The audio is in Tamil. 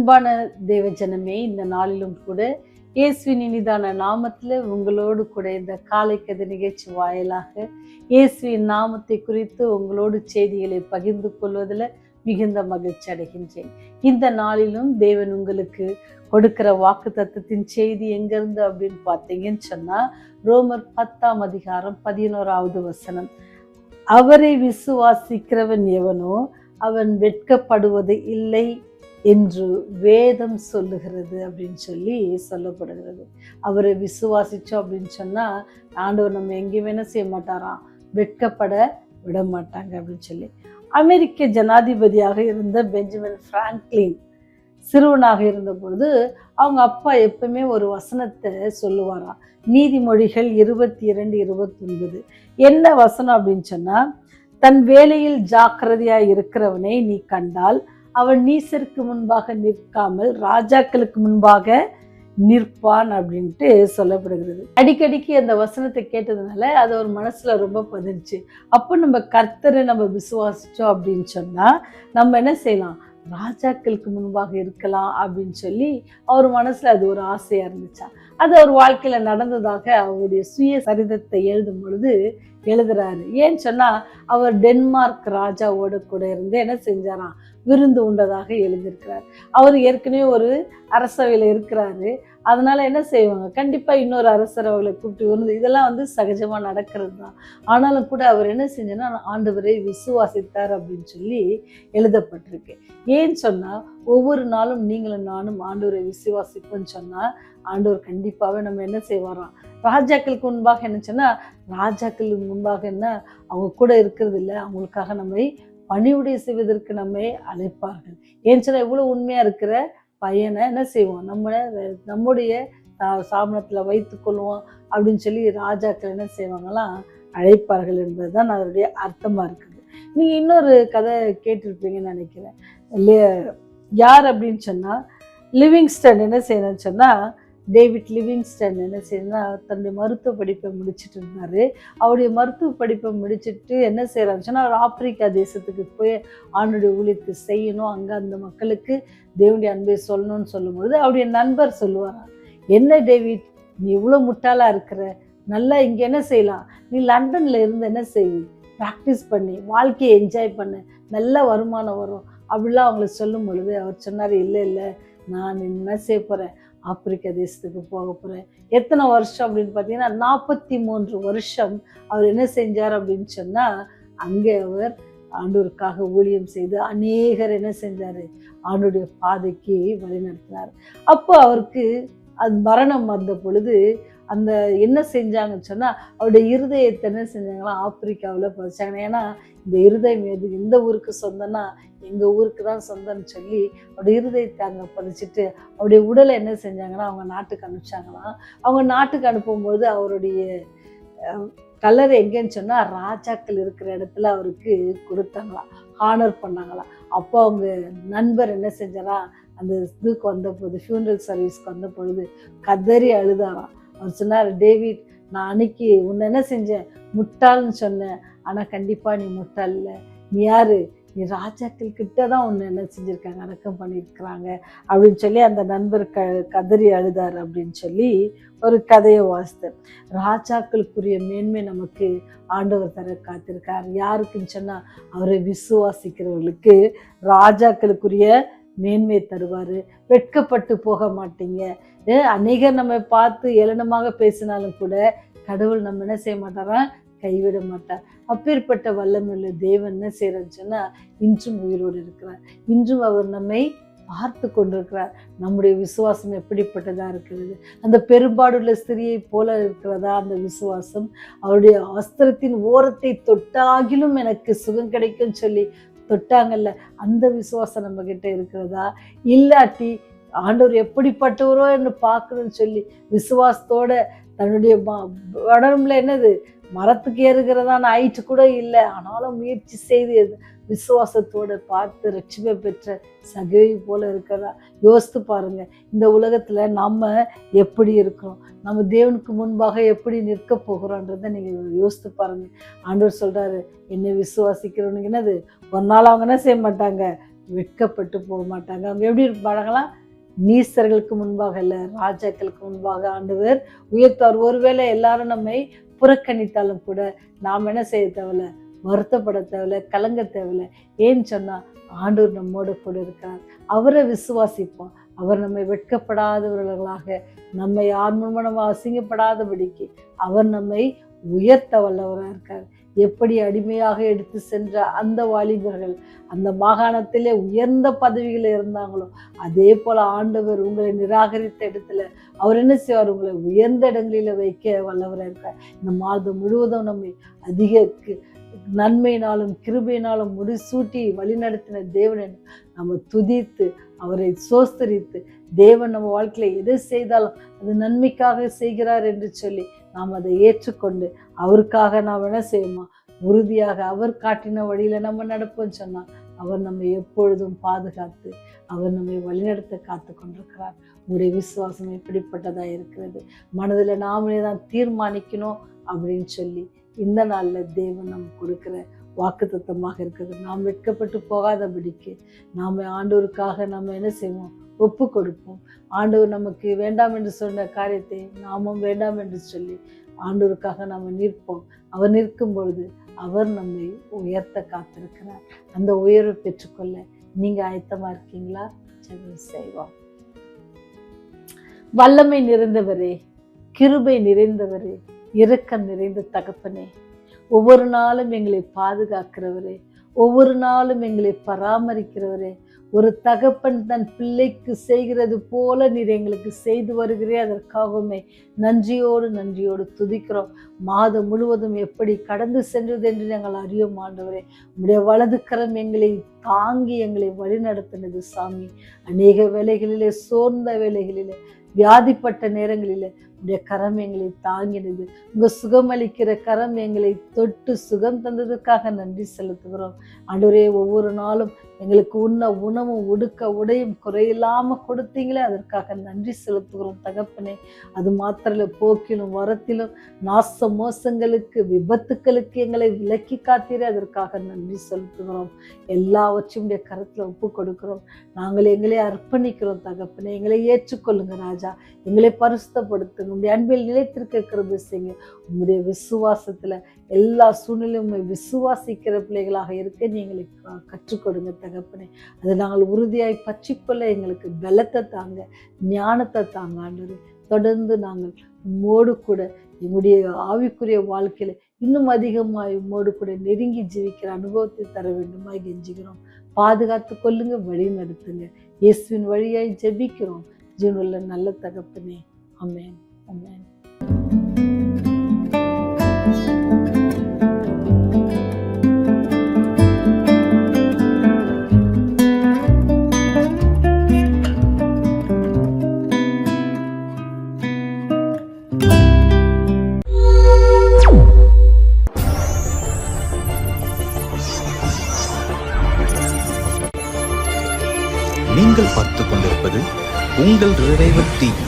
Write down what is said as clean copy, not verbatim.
அன்பான தேவஜனமே, இந்த நாளிலும் கூட இயேசுவின் இனிதான நாமத்தில் உங்களோடு கூட இந்த காலை கதை நிகழ்ச்சி வாயிலாக இயேசுவின் நாமத்தை குறித்து உங்களோடு செய்திகளை பகிர்ந்து கொள்வதில் மிகுந்த மகிழ்ச்சி அடைகின்றேன். இந்த நாளிலும் தேவன் உங்களுக்கு கொடுக்கிற வாக்கு தத்தத்தின் செய்தி எங்கிருந்து அப்படின்னு பார்த்தீங்கன்னு சொன்னா, ரோமர் 10:11 அவரை விசுவாசிக்கிறவன் எவனோ அவன் வெட்கப்படுவது இல்லை என்று வேதம் சொல்லுகிறது அப்படின்னு சொல்லப்படுகிறது. அவரை விசுவாசிச்சோம் அப்படின்னு சொன்னா ஆண்டவர் நம்ம எங்கேயுமே என்ன செய்ய மாட்டாராம், வெட்கப்பட விட மாட்டாங்க அப்படின்னு சொல்லி. அமெரிக்க ஜனாதிபதியாக இருந்த பெஞ்சமின் பிராங்க்லின் சிறுவனாக இருந்த பொழுது அவங்க அப்பா எப்பவுமே ஒரு வசனத்தை சொல்லுவாராம். நீதிமொழிகள் 22:29 என்ன வசனம் அப்படின்னு சொன்னா, தன் வேலையில் ஜாக்கிரதையா இருக்கிறவனை நீ கண்டால் அவன் நீசருக்கு முன்பாக நிற்காமல் ராஜாக்களுக்கு முன்பாக நிற்பான் அப்படின்ட்டு சொல்லப்படுகிறது. அடிக்கடிக்கு அந்த வசனத்தை கேட்டதுனால அது ஒரு மனசுல ரொம்ப பதிஞ்சுச்சு. அப்போ நம்ம கர்த்தரை நம்ம விசுவாசிச்சோம் அப்படின்னு சொன்னா நம்ம என்ன செய்யலாம், ராஜாக்களுக்கு முன்பாக இருக்கலாம் அப்படின்னு சொல்லி அவர் மனசுல அது ஒரு ஆசையா இருந்துச்சா. அது அவர் வாழ்க்கையில நடந்ததாக அவருடைய சுய சரிதத்தை எழுதும் பொழுது எழுதுறாரு. ஏன்னு சொன்னா, அவர் டென்மார்க் ராஜாவோட கூட இருந்து என்ன செஞ்சாராம், விருந்து உண்டதாக எழுதியிருக்கிறார். அவர் ஏற்கனவே ஒரு அரசவையில் இருக்கிறாரு. அதனால என்ன செய்வாங்க, கண்டிப்பா இன்னொரு அரசர் அவர்களை கூப்பிட்டு விருந்து, இதெல்லாம் சகஜமா நடக்கிறது தான். ஆனாலும் கூட அவர் என்ன செஞ்சனா, ஆண்டவரை விசுவாசித்தார் அப்படின்னு சொல்லி எழுதப்பட்டிருக்கு. ஏன்னு சொன்னா, ஒவ்வொரு நாளும் நீங்களும் நானும் ஆண்டவரை விசுவாசிப்போன்னு சொன்னா ஆண்டவர் கண்டிப்பாவே நம்ம என்ன செய்வாராம், ராஜாக்களுக்கு முன்பாக என்ன சொன்னா, ராஜாக்களுக்கு முன்பாக என்ன அவங்க கூட இருக்கிறது இல்லை, அவங்களுக்காக நம்மை பணிவுடை செய்வதற்கு நம்மை அழைப்பார்கள். ஏன்னு சொன்னா, இவ்வளவு உண்மையா இருக்கிற பையனை என்ன செய்வோம், நம்முடைய சாமனத்துல வைத்துக் கொள்வோம் அப்படின்னு சொல்லி ராஜாக்கள் என்ன செய்வாங்களாம், அழைப்பார்கள் என்பதுதான் அதனுடைய அர்த்தமா இருக்குது. நீங்க இன்னொரு கதை கேட்டிருப்பீங்கன்னு நினைக்கிறேன் இல்லையா. யார் அப்படின்னு சொன்னா, லிவிங்ஸ்டன் என்ன செய்யணும்னு சொன்னா, டேவிட் லிவிங்ஸ்டன் என்ன செய்யணும்னா, தன்னுடைய மருத்துவ படிப்பை முடிச்சுட்டு இருந்தாரு. அவருடைய மருத்துவ படிப்பை முடிச்சுட்டு என்ன செய்யறாருன்னு சொன்னா, அவர் ஆப்பிரிக்கா தேசத்துக்கு போய் ஆணுடைய ஊழியத்தை செய்யணும், அங்க அந்த மக்களுக்கு தேவனுடைய அன்பை சொல்லணும்னு சொல்லும்போது அவருடைய நண்பர் சொல்லுவாராம், என்ன டேவிட் நீ இவ்வளவு முட்டாளா இருக்கிற, நல்லா இங்க என்ன செய்யலாம், நீ லண்டன்ல இருந்து என்ன செய்ய, ப்ராக்டிஸ் பண்ணி வாழ்க்கையை என்ஜாய் பண்ணு, நல்ல வருமானம் வரும் அப்படிலாம் அவங்களுக்கு சொல்லும் பொழுது அவர் சொன்னார், இல்லை நான் என்ன செய்ய போறேன், ஆப்பிரிக்கா தேசத்துக்கு போக போறேன். எத்தனை வருஷம் அப்படின்னு பார்த்தீங்கன்னா 43 வருஷம் அவர் என்ன செஞ்சார் அப்படின்னு சொன்னா, அங்கே அவர் ஆண்டவருக்காக ஊழியம் செய்து அநேகர் என்ன செஞ்சாரு, ஆண்டவருடைய பாதைக்கு வழிநடத்தினார். அப்போ அவருக்கு அது மரணம் வந்த பொழுது அந்த என்ன செஞ்சாங்கன்னு சொன்னா, அவருடைய இருதயத்தை என்ன செஞ்சாங்களா, ஆப்பிரிக்காவில் பதிச்சாங்க. ஏன்னா இந்த இருதயம் எந்த ஊருக்கு சொந்தம்னா எங்க ஊருக்கு தான் சொந்தம்னு சொல்லி அவருடைய இருதயத்தை அங்கே பதிச்சுட்டு அவருடைய உடலை என்ன செஞ்சாங்கன்னா அவங்க நாட்டுக்கு அனுப்பிச்சாங்களாம். அவங்க நாட்டுக்கு அனுப்பும்போது அவருடைய கல்லறை எங்கேன்னு சொன்னா, ராஜாக்கள் இருக்கிற இடத்துல அவருக்கு கொடுத்தாங்களாம், ஹானர் பண்ணாங்களாம். அப்போ அவங்க நண்பர் என்ன செஞ்சாரா, அந்த இதுக்கு வந்த போது, ஃபியூனரல் சர்வீஸ்க்கு வந்த பொழுது கதறி அழுதாராம். அவர் சொன்னார், டேவிட் நான் அன்னைக்கு உன்னை என்ன செஞ்சேன், முட்டாள்னு சொன்னேன், ஆனால் கண்டிப்பாக நீ முட்டாள் இல்லை, நீ யாரு, நீ ராஜாக்கள் கிட்ட தான் உன்னை என்ன செஞ்சுருக்காங்க, அடக்கம் பண்ணியிருக்கிறாங்க அப்படின்னு சொல்லி அந்த நண்பர் கதறி அழுதார் அப்படின்னு சொல்லி ஒரு கதையை வாசித்தார். ராஜாக்களுக்குரிய மேன்மை நமக்கு ஆண்டவர் தர காத்திருக்கார். யாருக்குன்னு சொன்னால், அவரை விசுவாசிக்கிறவர்களுக்கு ராஜாக்களுக்குரிய மேன்மை தருவார். வெட்கப்பட்டு போக மாட்டீங்க. அநேகர் நம்ம பார்த்து ஏளனமாக பேசினாலும் கூட கடவுள் நம்ம என்ன செய்ய மாட்டாரா, கைவிட மாட்டார். அப்பேற்பட்ட வல்லமையுள்ள தேவன் என்ன செய்யறன்னு சொன்னா, இன்றும் உயிரோடு இருக்கிறார். இன்றும் அவர் நம்மை பார்த்து கொண்டிருக்கிறார். நம்முடைய விசுவாசம் எப்படிப்பட்டதா இருக்கிறது, அந்த பெரும்பாடுள்ள ஸ்திரியை போல இருக்கிறதா அந்த விசுவாசம். அவருடைய வஸ்திரத்தின் ஓரத்தை தொட்டாகிலும் எனக்கு சுகம் கிடைக்கும் சொல்லி தொட்டாங்கல்ல, அந்த விசுவாசம் நம்ம கிட்ட இருக்கிறதா, இல்லாட்டி ஆண்டவர் எப்படிப்பட்டவரோ என்று பார்க்கணும்னு சொல்லி விசுவாசத்தோட தன்னுடைய உடம்புல என்னது மரத்துக்கு ஏறுகிறதான ஹைட்டு கூட இல்லை, ஆனாலும் முயற்சி செய்து விசுவாசத்தோட பார்த்து ரட்சிப்பை பெற்ற சகோதரி போல இருக்கிறதா யோசித்து பாருங்க. இந்த உலகத்துல நம்ம எப்படி இருக்கிறோம், நம்ம தேவனுக்கு முன்பாக எப்படி நிற்க போகிறோன்றதை நீங்க யோசித்து பாருங்க. ஆண்டவர் சொல்றாரு, என்னை விசுவாசிக்கிறவனுக்கு என்னது, ஒரு நாள் அவங்க என்ன செய்ய மாட்டாங்க, வெட்கப்பட்டு போக மாட்டாங்க. அவங்க எப்படி இருப்பாங்களா? நீசர்களுக்கு முன்பாக இல்ல, ராஜாக்களுக்கு முன்பாக ஆண்டவர் உயர்த்தார். ஒருவேளை எல்லாரும் நம்மை புறக்கணித்தாலும் கூட நாம் என்ன செய்ய தேவையில்ல, வருத்தப்பட தேவையில்ல, கலங்க தேவையில்ல. ஏன்னு சொன்னா ஆண்டவர் நம்மோட கூட இருக்கார். அவரை விசுவாசிப்போம். அவர் நம்மை வெட்கப்படாதவர்களாக, நம்மை யார் முன்பு நம்ம அசிங்கப்படாதபடிக்கு அவர் நம்மை உயர்த்த வல்லவராக இருக்கார். எப்படி அடிமையாக எடுத்து சென்ற அந்த வாலிபர்கள் அந்த மாகாணத்திலே உயர்ந்த பதவிகள் இருந்தாங்களோ, அதே போல ஆண்டவர் உங்களை நிராகரித்த இடத்துல அவர் என்ன செய்வார்? உங்களை உயர்ந்த இடங்களில வைக்க வல்லவராக இருக்கார். இந்த மாதம் முழுவதும் நம்மை அதிக நன்மையினாலும் கிருபையினாலும் முடிசூட்டி வழிநடத்தின தேவனை நம்ம துதித்து அவரை சோஸ்தரித்து, தேவன் நம்ம வாழ்க்கையில எதை செய்தாலும் அது நன்மைக்காக செய்கிறார் என்று சொல்லி நாம் அதை ஏற்றுக்கொண்டு அவருக்காக நாம் என்ன செய்வோமா, உறுதியாக அவர் காட்டின வழியில நம்ம நடப்போம் சொன்னா அவர் நம்மை எப்பொழுதும் பாதுகாத்து அவர் நம்மை வழிநடத்த காத்து கொண்டிருக்கிறார். உங்களுடைய விசுவாசம் எப்படிப்பட்டதா இருக்கிறது? மனதில் நாமளே தான் தீர்மானிக்கணும் அப்படின்னு சொல்லி இந்த நாள்ல தேவன் நமக்கு கொடுக்கிற வாக்குத்தத்தமாக இருக்குது. நாம் வெட்கப்பட்டு போகாதபடிக்கு நாம ஆண்டவருக்காக நம்ம என்ன செய்வோம்? ஒப்பு கொடுப்போம். ஆண்டவர் நமக்கு வேண்டாம் என்று சொன்ன காரியத்தை நாமும் வேண்டாம் என்று சொல்லி ஆண்டவருக்காக நாம் நிற்போம். அவர் நிற்கும் பொழுது அவர் நம்மை உயர்த்த காத்திருக்கிறார். அந்த உயர்வை பெற்றுக்கொள்ள நீங்க ஆயத்தமா இருக்கீங்களா? ஜெபம் செய்வோம். வல்லமை நிறைந்தவரே, கிருபை நிறைந்தவரே, இரக்கம் நிறைந்த தகப்பனே, ஒவ்வொரு நாளும் எங்களை பாதுகாக்கிறவரே, ஒவ்வொரு நாளும் எங்களை பராமரிக்கிறவரே, ஒரு தகப்பன் தன் பிள்ளைக்கு செய்கிறது போல நீர் எங்களுக்கு செய்து வருகிறே, அதற்காகவுமே நன்றியோடு துதிக்கிறோம். மாதம் முழுவதும் எப்படி கடந்து சென்றது என்று நாங்கள் அறியோம் ஆண்டவரே. உம்முடைய வலது கரம் எங்களை தாங்கி எங்களை வழிநடத்தினது சாமி. அநேக வேளைகளிலே, சோர்ந்த வேளைகளிலே, வியாதிப்பட்ட நேரங்களிலே உடைய கரம் எங்களை தாங்கினது. உங்க சுகமளிக்கிற கரம் எங்களை தொட்டு சுகம் தந்ததுக்காக நன்றி செலுத்துகிறோம் ஆண்டவரே. ஒவ்வொரு நாளும் எங்களுக்கு உண்ண உணவும் உடுக்க உடையும் குறையில்லாம கொடுத்தீங்களே, அதற்காக நன்றி செலுத்துகிறோம் தகப்பனே. அது மாத்திர போக்கிலும் வரத்திலும் நாச மோசங்களுக்கு விபத்துக்களுக்கு எங்களை விலக்கி காத்தீரே, அதற்காக நன்றி செலுத்துகிறோம். எல்லாவற்றையும் உடைய கரத்துல ஒப்பு கொடுக்கிறோம். நாங்கள் எங்களை அர்ப்பணிக்கிறோம் தகப்பனே. எங்களை ஏற்றுக்கொள்ளுங்க ராஜா, எங்களை பரிசுத்தப்படுத்துங்க. உங்களுடைய அன்பில் நிலைத்திருக்க கிருபை செய்யுங்க. உங்களுடைய விசுவாசத்துல எல்லா சூழ்நிலையும் விசுவாசிக்கிற பிள்ளைகளாக இருக்க நீங்களை கற்றுக் கொடுங்க தகப்பனே. அதை நாங்கள் உறுதியாய் பற்றிக்கொள்ள எங்களுக்கு பலத்தை தாங்க, ஞானத்தை தாங்க ஆண்டவரே. தொடர்ந்து நாங்கள் உம்மோடு கூட எங்களுடைய ஆவிக்குரிய வாழ்க்கையில இன்னும் அதிகமாய் உம்மோடு கூட நெருங்கி ஜீவிக்கிற அனுபவத்தை தர வேண்டுமாய் கெஞ்சுகிறோம். பாதுகாத்து கொள்ளுங்க, வழி நடத்துங்க. இயேசுவின் வழியாய் ஜெபிக்கிறோம் ஜீவனுள்ள நல்ல தகப்பனே. ஆமென், ஆமென். நீங்கள் பார்த்துக் கொண்டிருப்பது உங்கள் ரிவைவல் டிவி.